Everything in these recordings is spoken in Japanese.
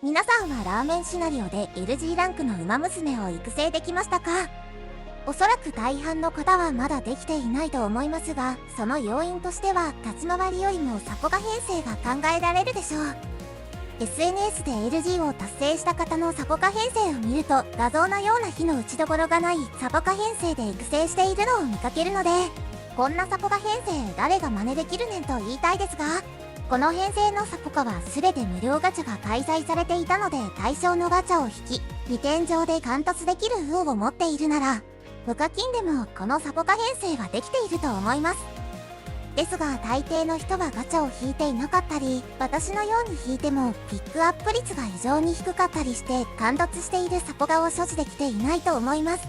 皆さんはラーメンシナリオで LG ランクのウマ娘を育成できましたか？おそらく大半の方はまだできていないと思いますが、その要因としては立ち回りよりもサポカ編成が考えられるでしょう。SNS で LG を達成した方のサポカ編成を見ると、画像のような火の打ちどころがないサポカ編成で育成しているのを見かけるので、こんなサポカ編成誰が真似できるねんと言いたいですが、この編成のサポカは全て無料ガチャが開催されていたので、対象のガチャを引き、2点上で貫突できる運を持っているなら、無課金でもこのサポカ編成はできていると思います。ですが大抵の人はガチャを引いていなかったり、私のように引いてもピックアップ率が異常に低かったりして貫突しているサポカを所持できていないと思います。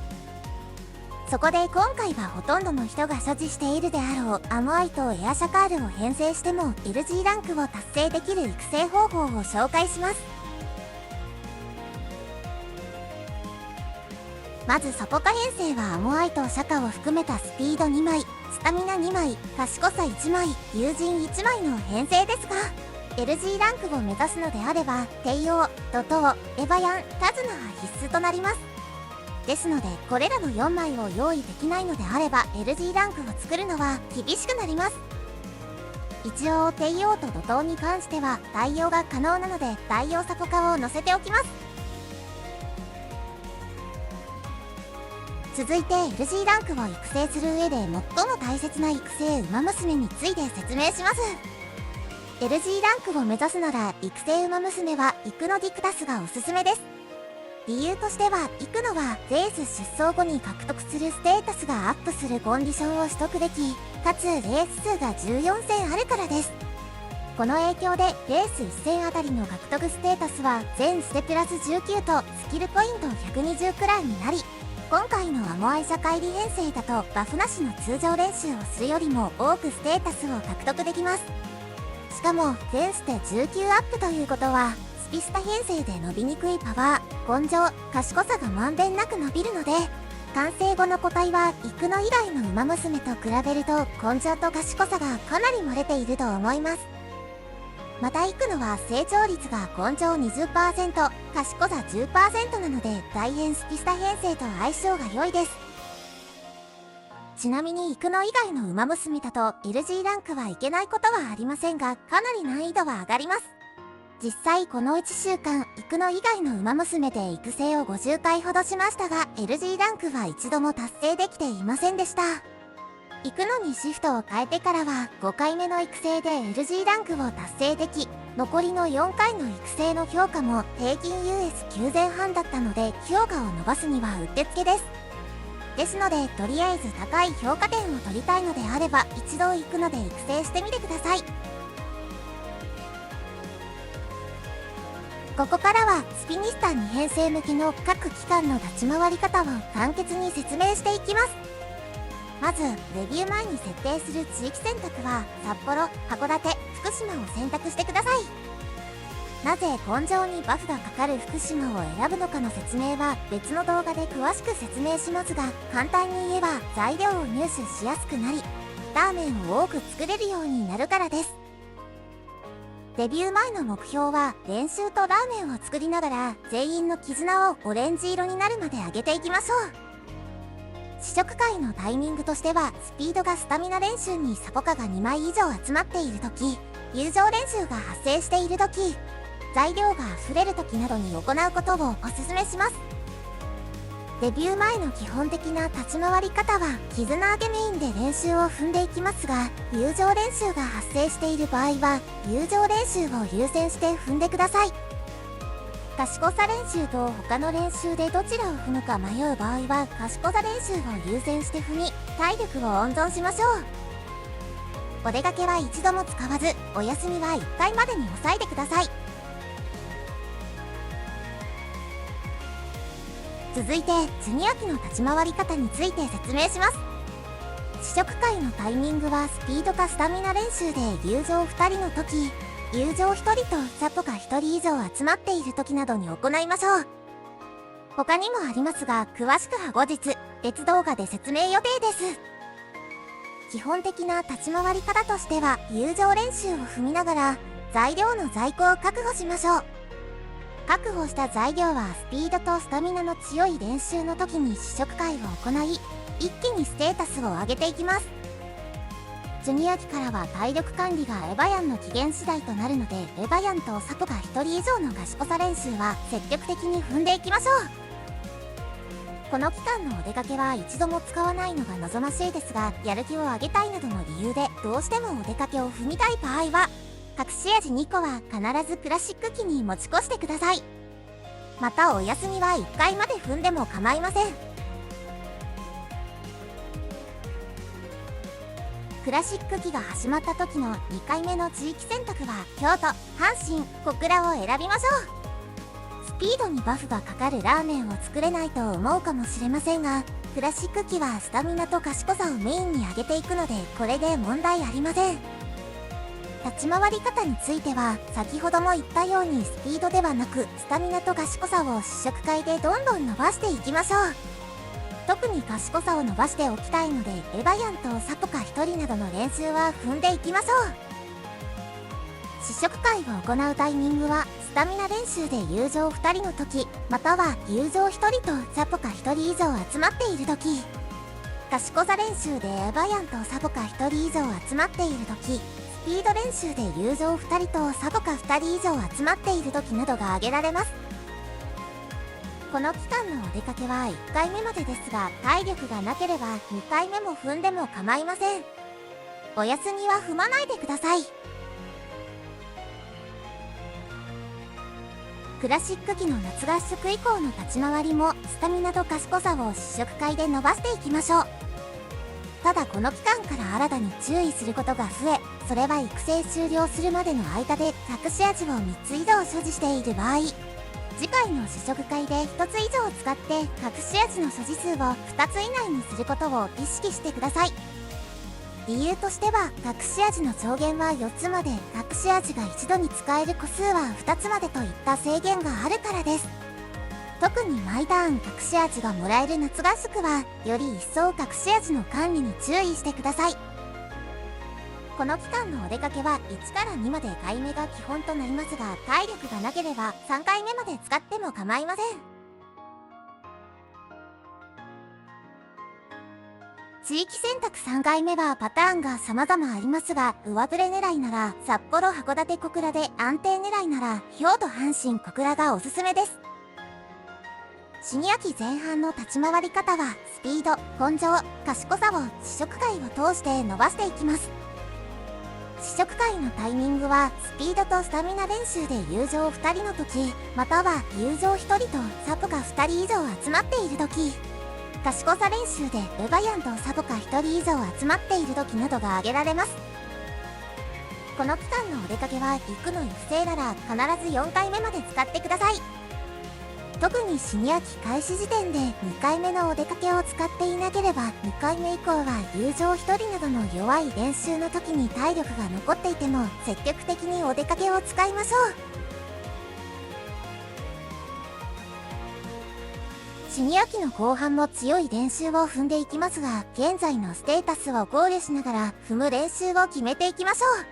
そこで今回はほとんどの人が所持しているであろうアモアイとエアシャカールを編成しても LG ランクを達成できる育成方法を紹介します。まずサポカ編成はアモアイとシャカを含めたスピード2枚、スタミナ2枚、賢さ1枚、友人1枚の編成ですが、 LG ランクを目指すのであればテイオウ、ドトウ、エヴァヤン、タズナは必須となります。ですのでこれらの4枚を用意できないのであれば LG ランクを作るのは厳しくなります。一応テイオウとドトウに関しては代用が可能なので代用サポカを載せておきます。続いて LG ランクを育成する上で最も大切な育成ウマ娘について説明します。 LG ランクを目指すなら育成ウマ娘はイクノディクタスがおすすめです。理由としては、イクノはレース出走後に獲得するステータスがアップするコンディションを取得でき、かつレース数が14戦あるからです。この影響でレース1戦あたりの獲得ステータスは全ステプラス19とスキルポイント120くらいになり、今回のアモアイ社会理編成だとバフなしの通常練習をするよりも多くステータスを獲得できます。しかも全ステ19アップということは、スピスタ編成で伸びにくいパワー、根性、賢さがまんべんなく伸びるので、完成後の個体はイクノ以外のウマ娘と比べると根性と賢さがかなり漏れていると思います。またイクノは成長率が根性 20%、賢さ 10% なので大変スピスタ編成と相性が良いです。ちなみにイクノ以外のウマ娘だと LG ランクはいけないことはありませんが、かなり難易度は上がります。実際この1週間イクノ以外のウマ娘で育成を50回ほどしましたが、 LG ランクは一度も達成できていませんでした。イクノにシフトを変えてからは5回目の育成で LG ランクを達成でき、残りの4回の育成の評価も平均 US9 前半だったので、評価を伸ばすにはうってつけです。ですのでとりあえず高い評価点を取りたいのであれば一度イクノで育成してみてください。ここからはスピニスタ2編成向きの各機関の立ち回り方を簡潔に説明していきます。まずレビュー前に設定する地域選択は札幌、函館、福島を選択してください。なぜ根性にバフがかかる福島を選ぶのかの説明は別の動画で詳しく説明しますが、簡単に言えば材料を入手しやすくなり、ラーメンを多く作れるようになるからです。デビュー前の目標は練習とラーメンを作りながら全員の絆をオレンジ色になるまで上げていきましょう。試食会のタイミングとしては、スピードがスタミナ練習にサポカが2枚以上集まっている時、友情練習が発生している時、材料が溢れる時などに行うことをおすすめします。デビュー前の基本的な立ち回り方は絆上げメインで練習を踏んでいきますが、友情練習が発生している場合は友情練習を優先して踏んでください。賢さ練習と他の練習でどちらを踏むか迷う場合は賢さ練習を優先して踏み、体力を温存しましょう。お出かけは一度も使わず、お休みは1回までに抑えてください。続いてジュニア機の立ち回り方について説明します。試食会のタイミングはスピードかスタミナ練習で友情2人の時、友情1人とサポカ1人以上集まっている時などに行いましょう。他にもありますが詳しくは後日別動画で説明予定です。基本的な立ち回り方としては友情練習を踏みながら材料の在庫を確保しましょう。確保した材料はスピードとスタミナの強い練習の時に試食会を行い、一気にステータスを上げていきます。ジュニア期からは体力管理がエバヤンの機嫌次第となるので、エバヤンとサポが1人以上の賢さ練習は積極的に踏んでいきましょう。この期間のお出かけは一度も使わないのが望ましいですが、やる気を上げたいなどの理由でどうしてもお出かけを踏みたい場合は、隠し味2個は必ずクラシック機に持ち越してください。またお休みは1回まで踏んでも構いません。クラシック期が始まった時の2回目の地域選択は京都、阪神、小倉を選びましょう。スピードにバフがかかるラーメンを作れないと思うかもしれませんが、クラシック期はスタミナと賢さをメインに上げていくので、これで問題ありません。立ち回り方については先ほども言ったように、スピードではなくスタミナと賢さを試食会でどんどん伸ばしていきましょう。特に賢さを伸ばしておきたいので、エバヤンとサポカ1人などの練習は踏んでいきましょう。試食会を行うタイミングはスタミナ練習で友情2人の時、または友情1人とサポカ1人以上集まっている時、賢さ練習でエバヤンとサポカ1人以上集まっている時、スピード練習で友情2人とサポカ2人以上集まっている時などが挙げられます。この期間のお出かけは1回目までですが、体力がなければ2回目も踏んでも構いません。お休みは踏まないでください。クラシック期の夏合宿以降の立ち回りもスタミナと賢さを試食会で伸ばしていきましょう。ただこの期間から新たに注意することが増え、それは育成終了するまでの間で隠し味を3つ以上所持している場合、次回の試食会で1つ以上使って隠し味の所持数を2つ以内にすることを意識してください。理由としては、隠し味の上限は4つまで、隠し味が一度に使える個数は2つまでといった制限があるからです。特に毎ターン隠し味がもらえる夏合宿は、より一層隠し味の管理に注意してください。この期間のお出かけは1から2まで回目が基本となりますが、体力がなければ3回目まで使っても構いません。地域選択3回目はパターンが様々ありますが、上振れ狙いなら札幌、函館、小倉で、安定狙いなら兵庫、阪神、小倉がおすすめです。シニア期前半の立ち回り方はスピード、根性、賢さを試食会を通して伸ばしていきます。試食会のタイミングはスピードとスタミナ練習で友情2人の時、または友情1人とサポカ2人以上集まっている時、賢さ練習でエバヤンとサポカ1人以上集まっている時などが挙げられます。この期間のお出かけは陸の育成なら必ず4回目まで使ってください。特にシニア期開始時点で2回目のお出かけを使っていなければ、2回目以降は友情1人などの弱い練習の時に体力が残っていても積極的にお出かけを使いましょう。シニア期の後半も強い練習を踏んでいきますが、現在のステータスを考慮しながら踏む練習を決めていきましょう。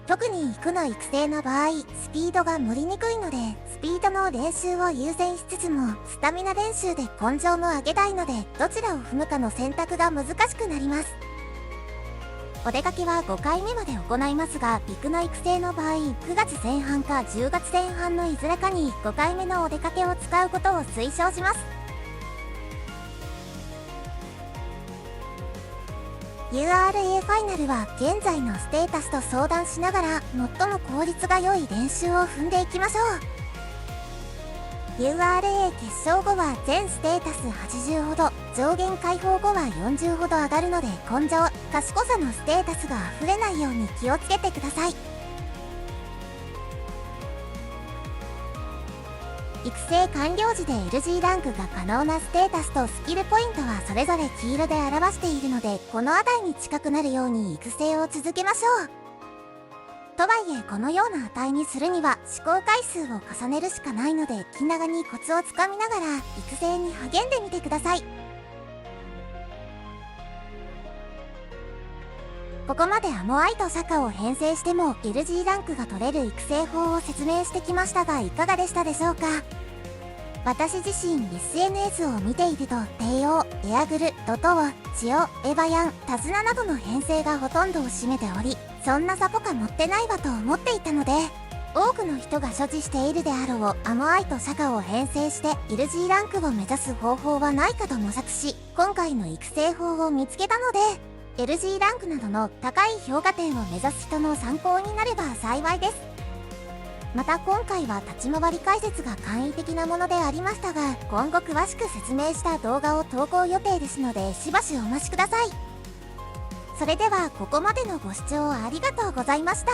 特に育の育成の場合、スピードが乗りにくいので、スピードの練習を優先しつつも、スタミナ練習で根性も上げたいので、どちらを踏むかの選択が難しくなります。お出かけは5回目まで行いますが、陸の育成の場合、9月前半か10月前半のいずれかに5回目のお出かけを使うことを推奨します。URA ファイナルは現在のステータスと相談しながら最も効率が良い練習を踏んでいきましょう。URA 決勝後は全ステータス80ほど、上限解放後は40ほど上がるので、根性、賢さのステータスが溢れないように気をつけてください。育成完了時で LG ランクが可能なステータスとスキルポイントはそれぞれ黄色で表しているので、この値に近くなるように育成を続けましょう。とはいえ、このような値にするには試行回数を重ねるしかないので、気長にコツをつかみながら育成に励んでみてください。ここまでアモアイとシャカを編成しても LG ランクが取れる育成法を説明してきましたがいかがでしたでしょうか。私自身 SNS を見ていると帝王、エアグル、ドトウ、チオ、エヴァヤン、タズナなどの編成がほとんどを占めており、そんなサポカ持ってないわと思っていたので、多くの人が所持しているであろうアモアイとシャカを編成して LG ランクを目指す方法はないかと模索し、今回の育成法を見つけたので、LG ランクなどの高い評価点を目指す人の参考になれば幸いです。また今回は立ち回り解説が簡易的なものでありましたが、今後詳しく説明した動画を投稿予定ですのでしばしお待ちください。それではここまでのご視聴ありがとうございました。